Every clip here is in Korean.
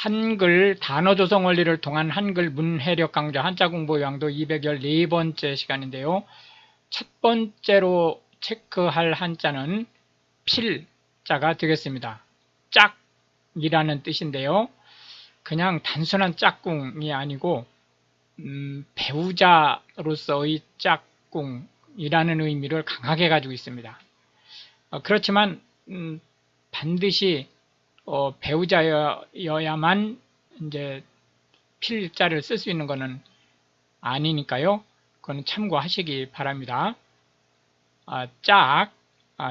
한글 단어 조성 원리를 통한 한글 문해력 강좌 한자 공부 요양도 214번째 시간인데요. 첫 번째로 체크할 한자는 필자가 되겠습니다. 짝이라는 뜻인데요. 그냥 단순한 짝꿍이 아니고 배우자로서의 짝꿍이라는 의미를 강하게 가지고 있습니다. 그렇지만 반드시 배우자여야만 이제 필자를 쓸 수 있는 것은 아니니까요. 그건 참고하시기 바랍니다.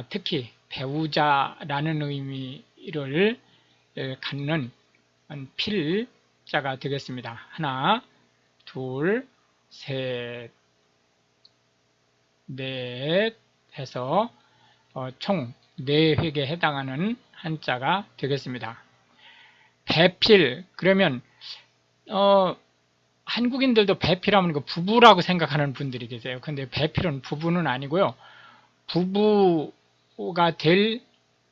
특히 배우자라는 의미를 갖는 필자가 되겠습니다. 하나, 둘, 셋, 넷 해서 총 4획에 해당하는 한자가 되겠습니다. 배필, 그러면 한국인들도 배필하면 그 부부라고 생각하는 분들이 계세요. 근데 배필은 부부는 아니고요. 부부가 될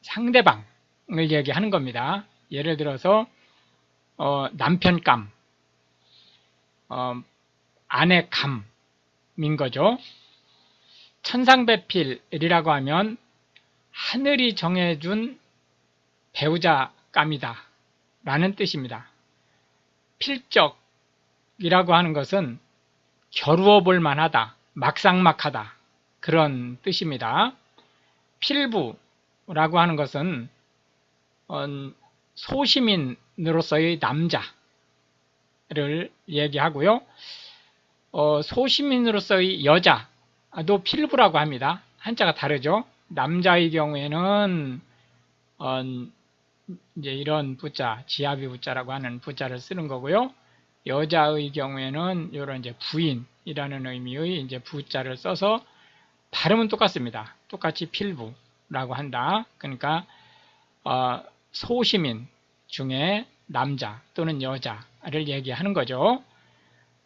상대방을 얘기하는 겁니다. 예를 들어서 남편감, 아내감인 거죠. 천상배필이라고 하면 하늘이 정해준 배우자감이다 라는 뜻입니다. 필적이라고 하는 것은 겨루어 볼 만하다, 막상막하다 그런 뜻입니다. 필부라고 하는 것은 소시민으로서의 남자를 얘기하고요. 소시민으로서의 여자도 필부라고 합니다. 한자가 다르죠. 남자의 경우에는 이제 이런 부자, 지아비 부자라고 하는 부자를 쓰는 거고요. 여자의 경우에는 이런 이제 부인이라는 의미의 이제 부자를 써서 발음은 똑같습니다. 똑같이 필부라고 한다. 그러니까 소시민 중에 남자 또는 여자를 얘기하는 거죠.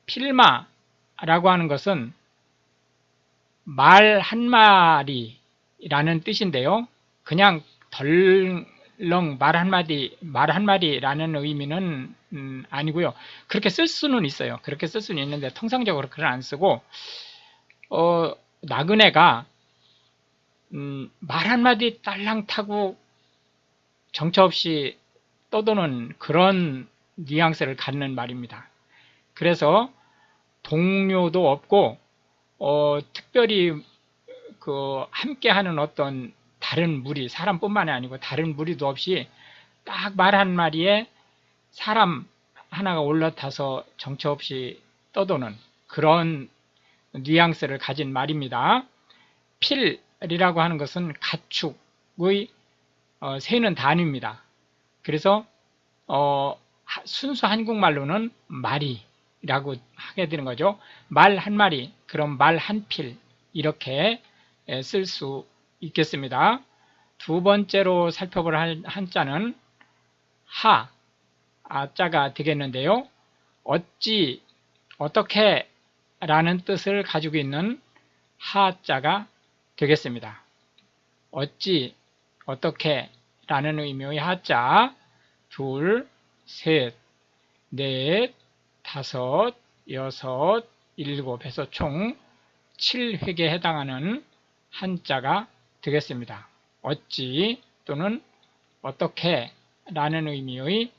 필마라고 하는 것은 말 한마리라는 뜻인데요. 그냥 덜렁 말 한마디라는 의미는 아니고요. 그렇게 쓸 수는 있어요. 그렇게 쓸 수는 있는데 통상적으로 그걸 안 쓰고 나그네가 말 한마디 딸랑 타고 정처 없이 떠도는 그런 뉘앙스를 갖는 말입니다. 그래서 동료도 없고 특별히 함께하는 어떤 다른 무리, 사람뿐만이 아니고 다른 무리도 없이 딱 말 한 마리에 사람 하나가 올라타서 정처 없이 떠도는 그런 뉘앙스를 가진 말입니다. 필이라고 하는 것은 가축의 세는 단위입니다. 그래서 순수 한국말로는 마리라고 하게 되는 거죠. 말 한 마리, 그럼 말 한 필 이렇게 쓸 수 있겠습니다. 두 번째로 살펴볼 한자는 하자가 되겠는데요. 어찌, 어떻게 라는 뜻을 가지고 있는 하자가 되겠습니다. 어찌, 어떻게 라는 의미의 하자 둘, 셋, 넷, 다섯, 여섯, 일곱 해서 총 7획에 해당하는 한자가 되겠습니다. 어찌 또는 어떻게 라는 의미의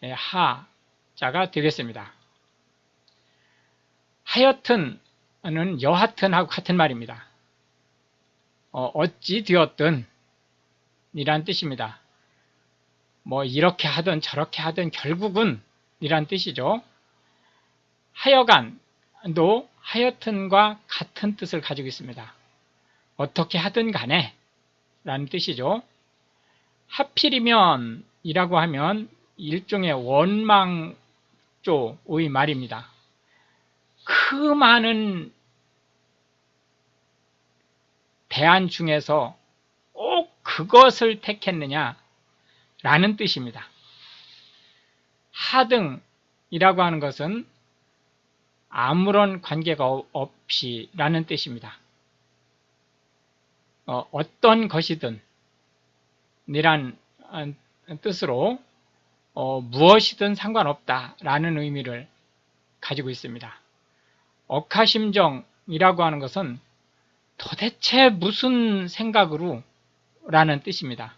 하자가 되겠습니다. 하여튼은 여하튼하고 같은 말입니다. 어찌 되었든 이란 뜻입니다. 뭐 이렇게 하든 저렇게 하든 결국은 이란 뜻이죠. 하여간도 하여튼과 같은 뜻을 가지고 있습니다. 어떻게 하든 간에 라는 뜻이죠. 하필이면 이라고 하면 일종의 원망조의 말입니다. 그 많은 대안 중에서 꼭 그것을 택했느냐 라는 뜻입니다. 하등이라고 하는 것은 아무런 관계가 없이 라는 뜻입니다. 어떤 것이든 이란 뜻으로 무엇이든 상관없다라는 의미를 가지고 있습니다. 억하심정이라고 하는 것은 도대체 무슨 생각으로 라는 뜻입니다.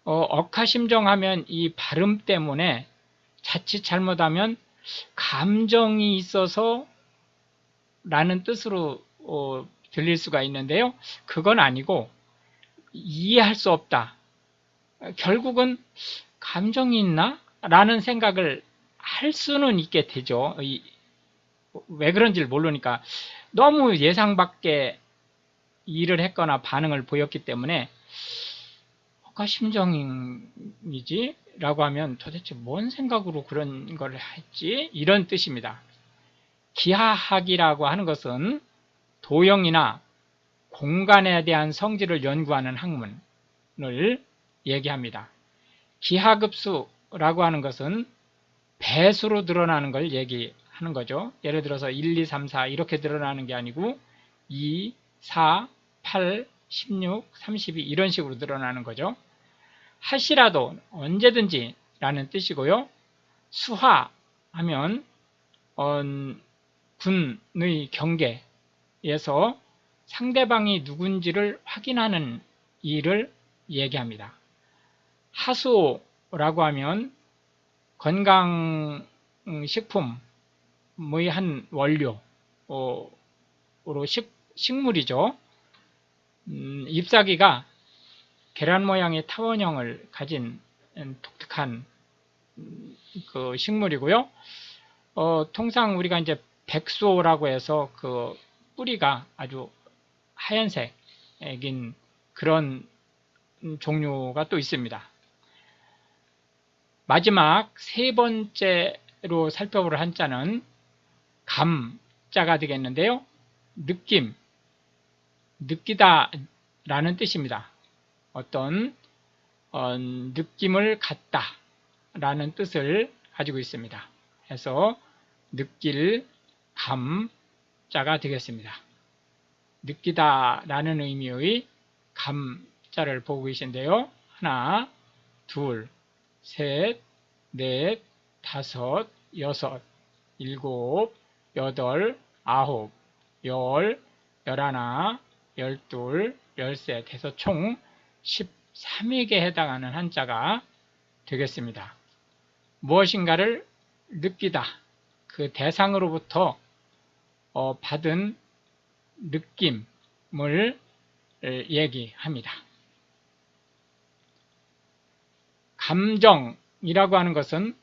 억하심정하면 이 발음 때문에 자칫 잘못하면 감정이 있어서 라는 뜻으로 들릴 수가 있는데요. 그건 아니고 이해할 수 없다. 결국은 감정이 있나? 라는 생각을 할 수는 있게 되죠. 왜 그런지를 모르니까 너무 예상 밖의 일을 했거나 반응을 보였기 때문에 억하심정이지? 라고 하면 도대체 뭔 생각으로 그런 걸 했지? 이런 뜻입니다. 기하학이라고 하는 것은 도형이나 공간에 대한 성질을 연구하는 학문을 얘기합니다. 기하급수라고 하는 것은 배수로 드러나는 걸 얘기하는 거죠. 예를 들어서 1, 2, 3, 4 이렇게 드러나는 게 아니고 2, 4, 8, 16, 32 이런 식으로 드러나는 거죠. 하시라도 언제든지 라는 뜻이고요. 수하하면 군의 경계에서 상대방이 누군지를 확인하는 일을 얘기합니다. 하수라고 하면 건강식품의 한 원료로 식물이죠. 잎사귀가 계란 모양의 타원형을 가진 독특한 그 식물이고요. 통상 우리가 이제 백소라고 해서 그 뿌리가 아주 하얀색인 그런 종류가 또 있습니다. 마지막 세 번째로 살펴볼 한자는 감자가 되겠는데요. 느낌, 느끼다 라는 뜻입니다. 어떤 느낌을 갖다 라는 뜻을 가지고 있습니다. 해서 느낄 감자가 되겠습니다. 느끼다 라는 의미의 감자를 보고 계신데요. 하나, 둘, 셋, 넷, 다섯, 여섯, 일곱, 여덟, 아홉, 열, 열하나, 열둘, 열셋 해서 총 13에게 해당하는 한자가 되겠습니다. 무엇인가를 느끼다, 그 대상으로부터 받은 느낌을 얘기합니다. 감정이라고 하는 것은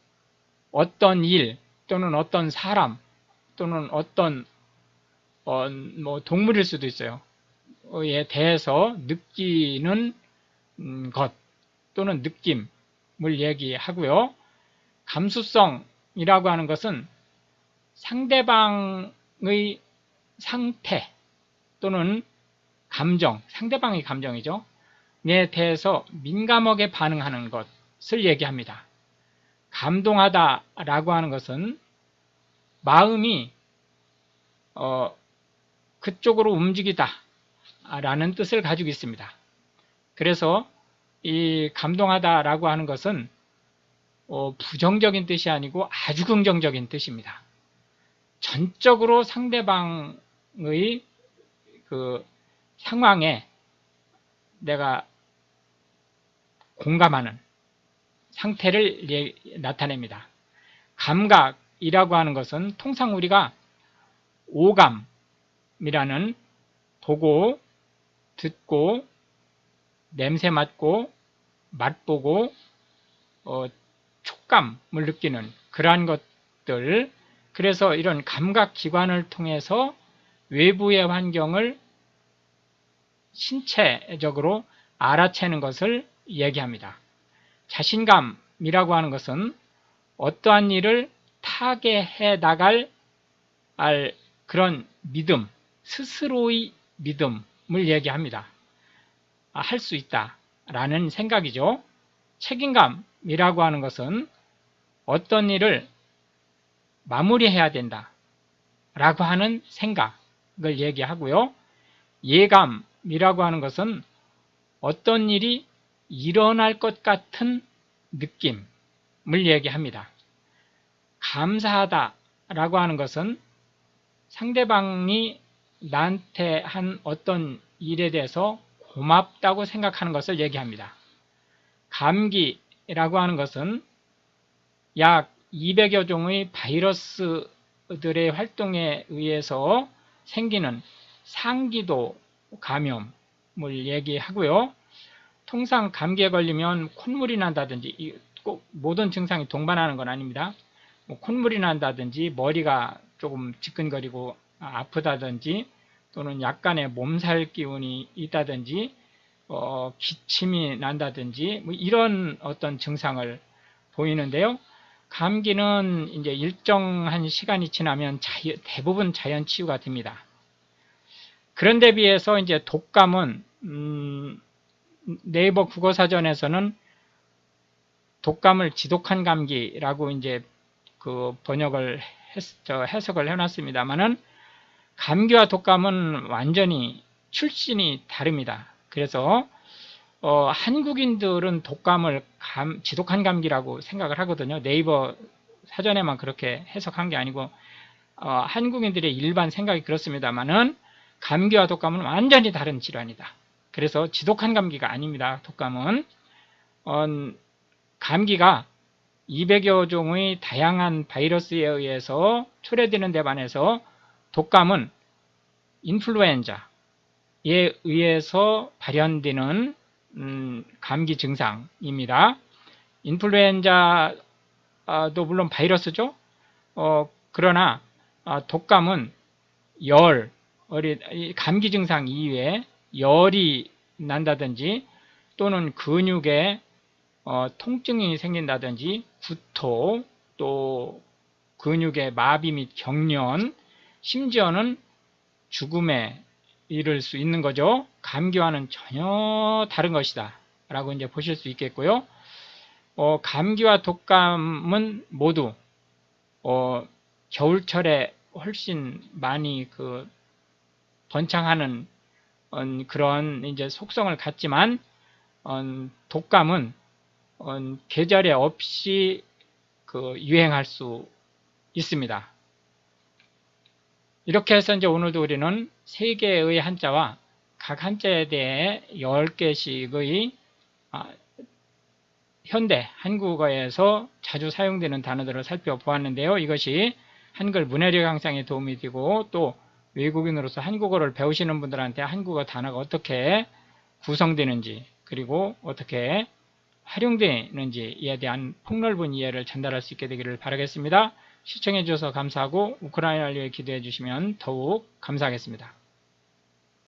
어떤 일 또는 어떤 사람 또는 어떤 동물일 수도 있어요. 에 대해서 느끼는 것 또는 느낌을 얘기하고요. 감수성이라고 하는 것은 상대방의 상태 또는 감정, 상대방의 감정이죠. 에 대해서 민감하게 반응하는 것을 얘기합니다. 감동하다라고 하는 것은 마음이 그쪽으로 움직이다 라는 뜻을 가지고 있습니다. 그래서 이 감동하다라고 하는 것은 부정적인 뜻이 아니고 아주 긍정적인 뜻입니다. 전적으로 상대방의 그 상황에 내가 공감하는 상태를 나타냅니다. 감각이라고 하는 것은 통상 우리가 오감이라는 보고, 듣고, 냄새 맡고, 맛보고, 촉감을 느끼는 그러한 것들, 그래서 이런 감각기관을 통해서 외부의 환경을 신체적으로 알아채는 것을 얘기합니다. 자신감이라고 하는 것은 어떠한 일을 타개해 나갈 그런 믿음, 스스로의 믿음을 얘기합니다. 할 수 있다라는 생각이죠. 책임감이라고 하는 것은 어떤 일을 마무리해야 된다라고 하는 생각을 얘기하고요. 예감이라고 하는 것은 어떤 일이 일어날 것 같은 느낌을 얘기합니다. 감사하다 라고 하는 것은 상대방이 나한테 한 어떤 일에 대해서 고맙다고 생각하는 것을 얘기합니다. 감기라고 하는 것은 약 200여 종의 바이러스들의 활동에 의해서 생기는 상기도 감염을 얘기하고요. 통상 감기에 걸리면 콧물이 난다든지, 꼭 모든 증상이 동반하는 건 아닙니다. 콧물이 난다든지 머리가 조금 지끈거리고 아프다든지 또는 약간의 몸살 기운이 있다든지 기침이 난다든지 이런 어떤 증상을 보이는데요. 감기는 이제 일정한 시간이 지나면 대부분 자연 치유가 됩니다. 그런데 비해서 이제 독감은 네이버 국어사전에서는 독감을 지독한 감기라고 이제 그 번역을 해석을 해놨습니다만은 감기와 독감은 완전히 출신이 다릅니다. 그래서 한국인들은 독감을 지독한 감기라고 생각을 하거든요. 네이버 사전에만 그렇게 해석한 게 아니고 한국인들의 일반 생각이 그렇습니다만은 감기와 독감은 완전히 다른 질환이다. 그래서 지독한 감기가 아닙니다. 독감은 감기가 200여 종의 다양한 바이러스에 의해서 초래되는 데 반해서 독감은 인플루엔자에 의해서 발현되는 감기 증상입니다. 인플루엔자도 물론 바이러스죠. 그러나 독감은 감기 증상 이외에 열이 난다든지 또는 근육에 통증이 생긴다든지 구토, 또 근육의 마비 및 경련, 심지어는 죽음에 이를 수 있는 거죠. 감기와는 전혀 다른 것이다 라고 이제 보실 수 있겠고요. 감기와 독감은 모두 겨울철에 훨씬 많이 번창하는 그런 이제 속성을 갖지만 독감은 계절에 없이 유행할 수 있습니다. 이렇게 해서 이제 오늘도 우리는 3개의 한자와 각 한자에 대해 10개씩의 현대 한국어에서 자주 사용되는 단어들을 살펴보았는데요. 이것이 한글 문해력 향상에 도움이 되고 또 외국인으로서 한국어를 배우시는 분들한테 한국어 단어가 어떻게 구성되는지 그리고 어떻게 활용되는지에 대한 폭넓은 이해를 전달할 수 있게 되기를 바라겠습니다. 시청해 주셔서 감사하고 우크라이나를 위해 기도해 주시면 더욱 감사하겠습니다.